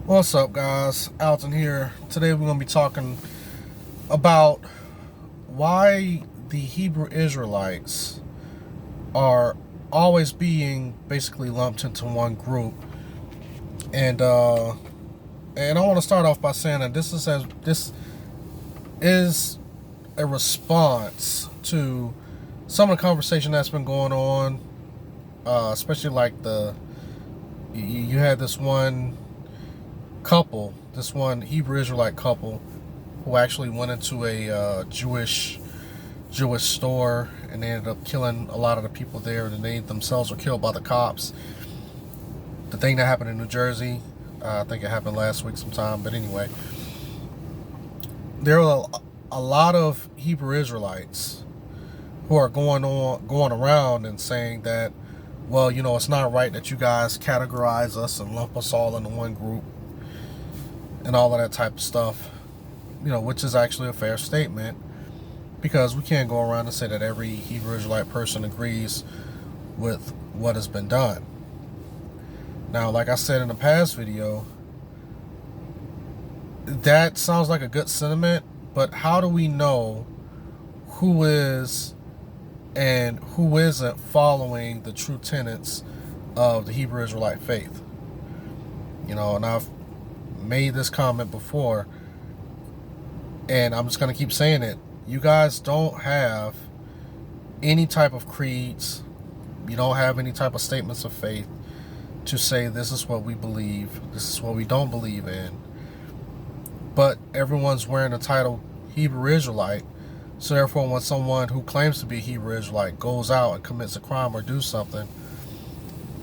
What's up, guys? Alton here. Today we're going to be talking about why the Hebrew Israelites are always being basically lumped into one group. And I want to start off by saying that this is a response to some of the conversation that's been going on, especially like you had this one couple, this one Hebrew Israelite couple, who actually went into a Jewish store, and they ended up killing a lot of the people there, and they themselves were killed by the cops. The thing that happened in New Jersey, I think it happened last week sometime. But anyway, there are a lot of Hebrew Israelites who are going around and saying that, well, it's not right that you guys categorize us and lump us all into one group and all of that type of stuff, which is actually a fair statement, because we can't go around and say that every Hebrew Israelite person agrees with what has been done. Now, like I said in the past video, that sounds like a good sentiment, but how do we know who is and who isn't following the true tenets of the Hebrew Israelite faith? And I've made this comment before, and I'm just going to keep saying it. You guys don't have any type of creeds. You don't have any type of statements of faith to say this is what we believe, this is what we don't believe in. But everyone's wearing the title Hebrew Israelite. So therefore, when someone who claims to be a Hebrew Israelite goes out and commits a crime or do something,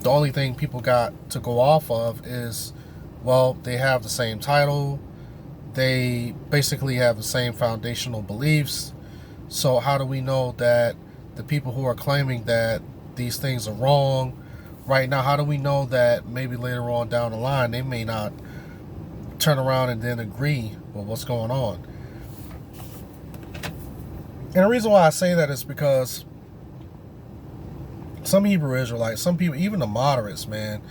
the only thing people got to go off of is, well, they have the same title, they basically have the same foundational beliefs. So how do we know that the people who are claiming that these things are wrong right now, how do we know that maybe later on down the line they may not turn around and then agree with what's going on? And the reason why I say that is because some Hebrew Israelites, some people, even the moderates, man,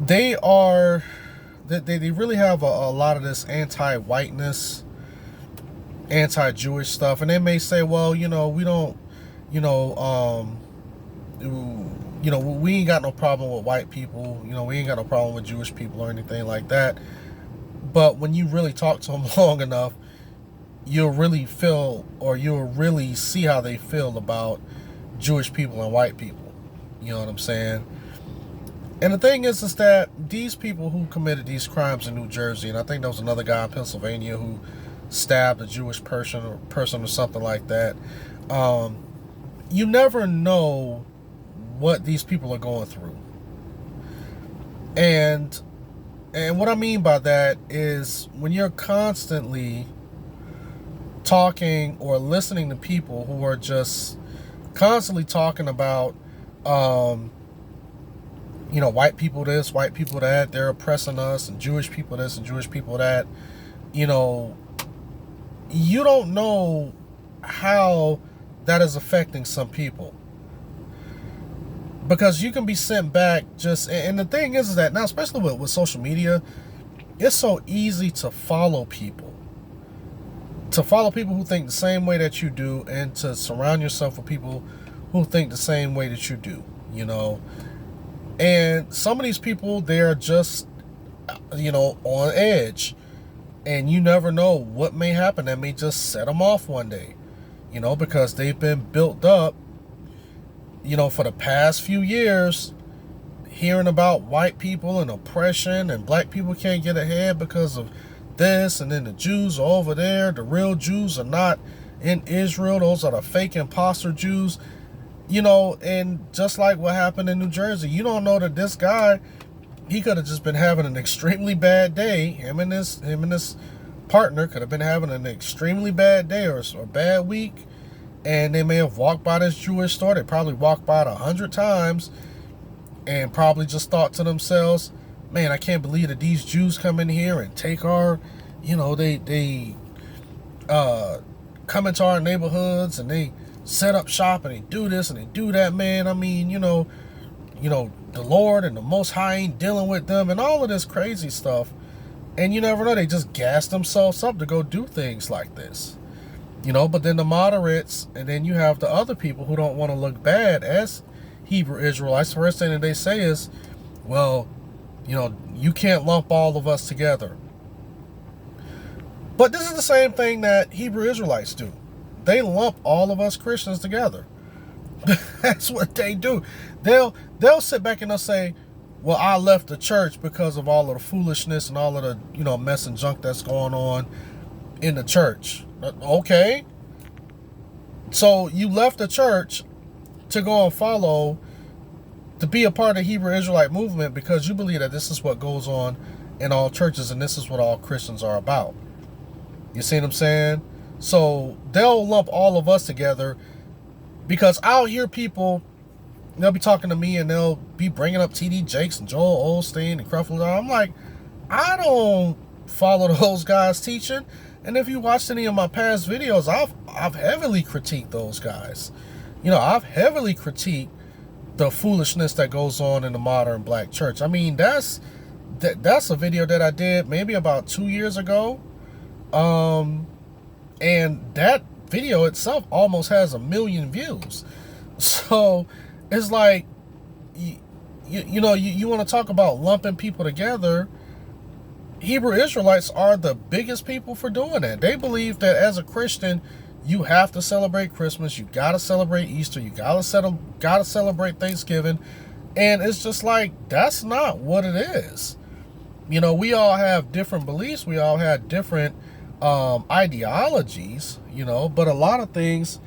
they really have a lot of this anti-whiteness, anti-Jewish stuff. And they may say, well, we don't, we ain't got no problem with white people, we ain't got no problem with Jewish people or anything like that. But when you really talk to them long enough, you'll really see how they feel about Jewish people and white people. You know what I'm saying? And the thing is that these people who committed these crimes in New Jersey, and I think there was another guy in Pennsylvania who stabbed a Jewish person or something like that, you never know what these people are going through. And what I mean by that is, when you're constantly talking or listening to people who are just constantly talking about, white people this, white people that, they're oppressing us, and Jewish people this and Jewish people that, you don't know how that is affecting some people. Because you can be sent back and the thing is that now, especially with social media, it's so easy to follow people. Who think the same way that you do, and to surround yourself with people who think the same way that you do, And some of these people, they're just, on edge. And you never know what may happen that may just set them off one day, because they've been built up, for the past few years, hearing about white people and oppression, and black people can't get ahead because of this, and then the Jews are over there, the real Jews are not in Israel, those are the fake imposter Jews, and just like what happened in New Jersey, you don't know that this guy, he could have just been having an extremely bad day. Him and his partner could have been having an extremely bad day or a bad week, and they may have walked by this Jewish store. They probably walked by it 100 times and probably just thought to themselves, man, I can't believe that these Jews come in here and take our, they come into our neighborhoods and they set up shop and they do this and they do that, man. I mean, the Lord and the Most High ain't dealing with them and all of this crazy stuff. And you never know, they just gas themselves up to go do things like this. But then the moderates, and then you have the other people who don't want to look bad as Hebrew Israelites. The first thing that they say is, well, you can't lump all of us together. But this is the same thing that Hebrew Israelites do. They lump all of us Christians together. That's what they do. They'll sit back and they'll say, well, I left the church because of all of the foolishness and all of the, mess and junk that's going on in the church. Okay. So you left the church to go and follow, to be a part of the Hebrew Israelite movement because you believe that this is what goes on in all churches and this is what all Christians are about. You see what I'm saying? So they'll lump all of us together because I'll hear people, they'll be talking to me and they'll be bringing up T.D. Jakes and Joel Osteen and Creflo. I'm like, I don't follow those guys' teaching. And if you watched any of my past videos, I've heavily critiqued those guys. I've heavily critiqued the foolishness that goes on in the modern black church. I mean, that's a video that I did maybe about 2 years ago. And that video itself almost has 1 million views. So it's like, you want to talk about lumping people together. Hebrew Israelites are the biggest people for doing that. They believe that as a Christian, you have to celebrate Christmas. You got to celebrate Easter. You got to celebrate Thanksgiving. And it's just like, that's not what it is. We all have different beliefs. We all have different ideologies, but a lot of things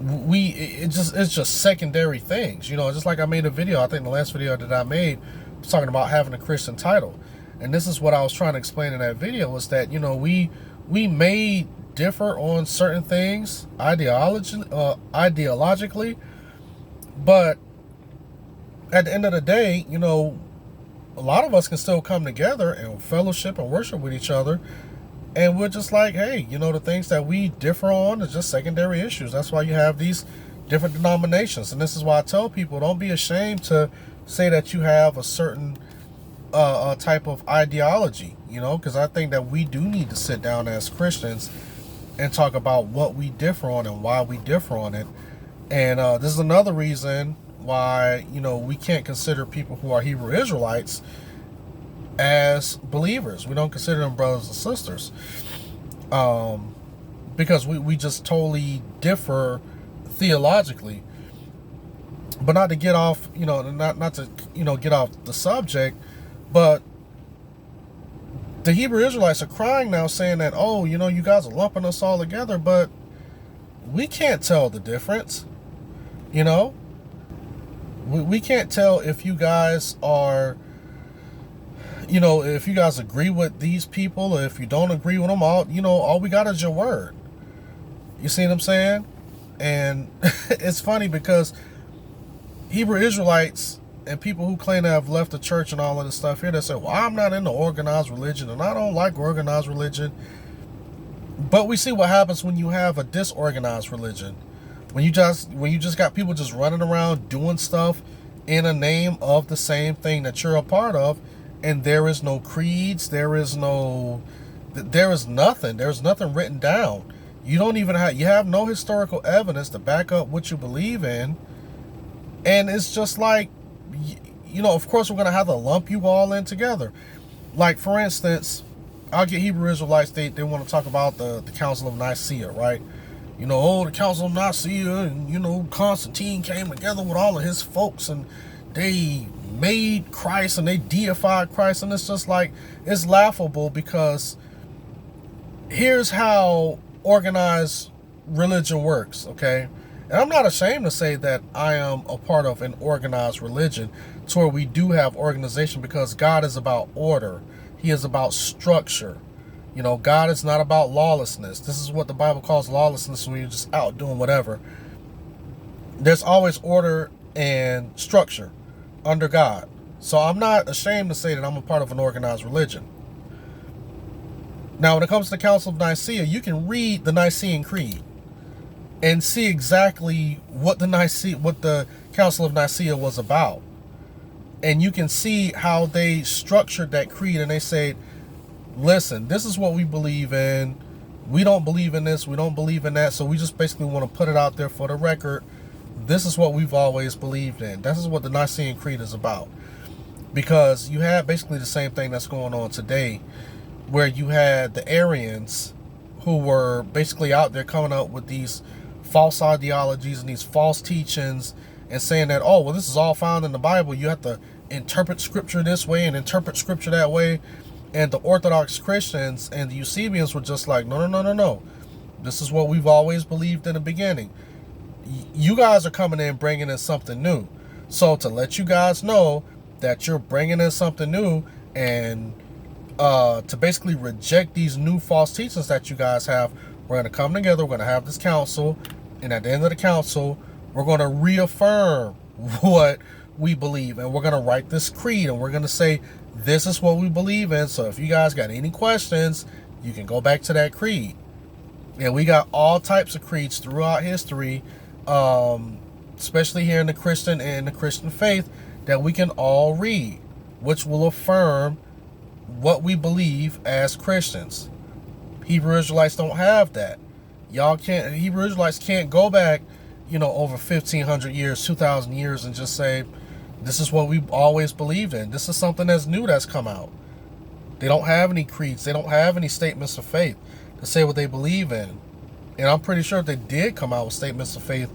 it's just secondary things, just like I made a video, I think the last video that I made was talking about having a Christian title. And this is what I was trying to explain in that video, was that, we may differ on certain things ideologically, but at the end of the day, a lot of us can still come together and fellowship and worship with each other. And we're just like, hey, the things that we differ on is just secondary issues. That's why you have these different denominations. And this is why I tell people, don't be ashamed to say that you have a certain type of ideology, because I think that we do need to sit down as Christians and talk about what we differ on and why we differ on it. And this is another reason why, we can't consider people who are Hebrew Israelites as believers. We don't consider them brothers and sisters, because we just totally differ theologically. But not to get off, not to get off the subject, but the Hebrew Israelites are crying now, saying that, oh, you guys are lumping us all together, but we can't tell the difference. We can't tell if you guys are, if you guys agree with these people or if you don't agree with them. All we got is your word. You see what I'm saying? And it's funny because Hebrew Israelites and people who claim to have left the church and all of this stuff here, they say, well, I'm not into organized religion and I don't like organized religion. But we see what happens when you have a disorganized religion. When you just got people just running around doing stuff in a name of the same thing that you're a part of, and there is no creeds, there is nothing written down. You have no historical evidence to back up what you believe in. And it's just like, of course we're going to have to lump you all in together. Like, for instance, I'll get Hebrew Israelites, they want to talk about the Council of Nicaea, right? The Council of Nicaea, and, Constantine came together with all of his folks, and they made Christ, and they deified Christ, and it's just like, it's laughable, because here's how organized religion works, okay? And I'm not ashamed to say that I am a part of an organized religion, to where we do have organization, because God is about order. He is about structure. God is not about lawlessness. This is what the Bible calls lawlessness, when you're just out doing whatever. There's always order and structure under God. So I'm not ashamed to say that I'm a part of an organized religion. Now, when it comes to the Council of Nicaea, you can read the Nicene Creed and see exactly what the Council of Nicaea was about. And you can see how they structured that creed, and they say, listen, this is what we believe in. We don't believe in this, we don't believe in that, so we just basically want to put it out there for the record. This is what we've always believed in. This is what the Nicene Creed is about. Because you had basically the same thing that's going on today, where you had the Arians who were basically out there coming up with these false ideologies and these false teachings and saying that, oh, well, this is all found in the Bible. You have to interpret scripture this way and interpret scripture that way. And the Orthodox Christians and the Eusebians were just like, no, no, no, no, no. This is what we've always believed in the beginning. You guys are coming in bringing in something new. So to let you guys know that you're bringing in something new, and to basically reject these new false teachings that you guys have, we're going to come together, we're going to have this council, and at the end of the council, we're going to reaffirm what we believe, and we're going to write this creed, and we're going to say, this is what we believe in. So if you guys got any questions, you can go back to that creed. And we got all types of creeds throughout history, especially here in the Christian and the Christian faith, that we can all read, which will affirm what we believe as Christians. Hebrew Israelites don't have that. Hebrew Israelites can't go back, over 1,500 years, 2,000 years and just say, this is what we've always believed in. This is something that's new that's come out. They don't have any creeds. They don't have any statements of faith to say what they believe in. And I'm pretty sure if they did come out with statements of faith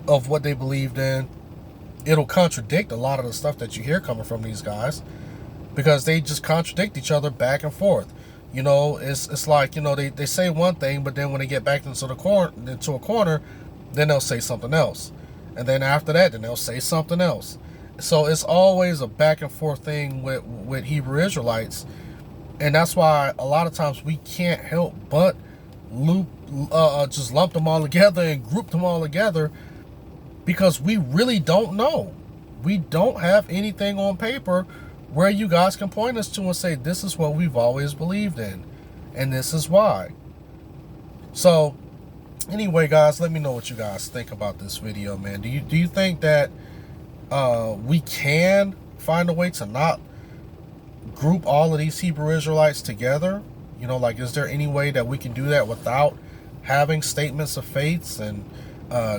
of what they believed in, it'll contradict a lot of the stuff that you hear coming from these guys, because they just contradict each other back and forth. It's like, they say one thing, but then when they get back into a corner, then they'll say something else. And then after that, then they'll say something else. So it's always a back and forth thing with Hebrew Israelites. And that's why a lot of times we can't help but just lump them all together and group them all together, because we really don't know. We don't have anything on paper where you guys can point us to and say, this is what we've always believed in, and this is why. So anyway, guys, let me know what you guys think about this video, man. Do you think that we can find a way to not group all of these Hebrew Israelites together? Is there any way that we can do that without having statements of faiths and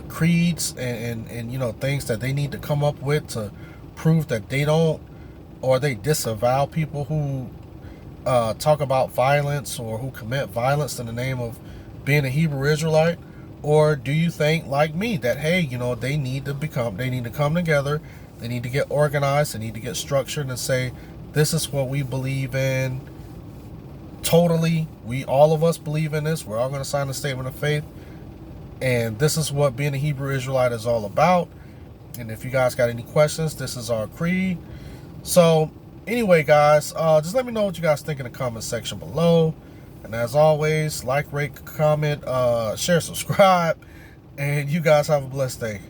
creeds and things that they need to come up with to prove that they don't, or they disavow people who talk about violence or who commit violence in the name of being a Hebrew Israelite? Or do you think, like me, that, hey, they need to come together, they need to get organized, they need to get structured and say, this is what we believe in totally. All of us believe in this. We're all going to sign a statement of faith. And this is what being a Hebrew Israelite is all about. And if you guys got any questions, this is our creed. So anyway, guys, just let me know what you guys think in the comment section below. And as always, like, rate, comment, share, subscribe. And you guys have a blessed day.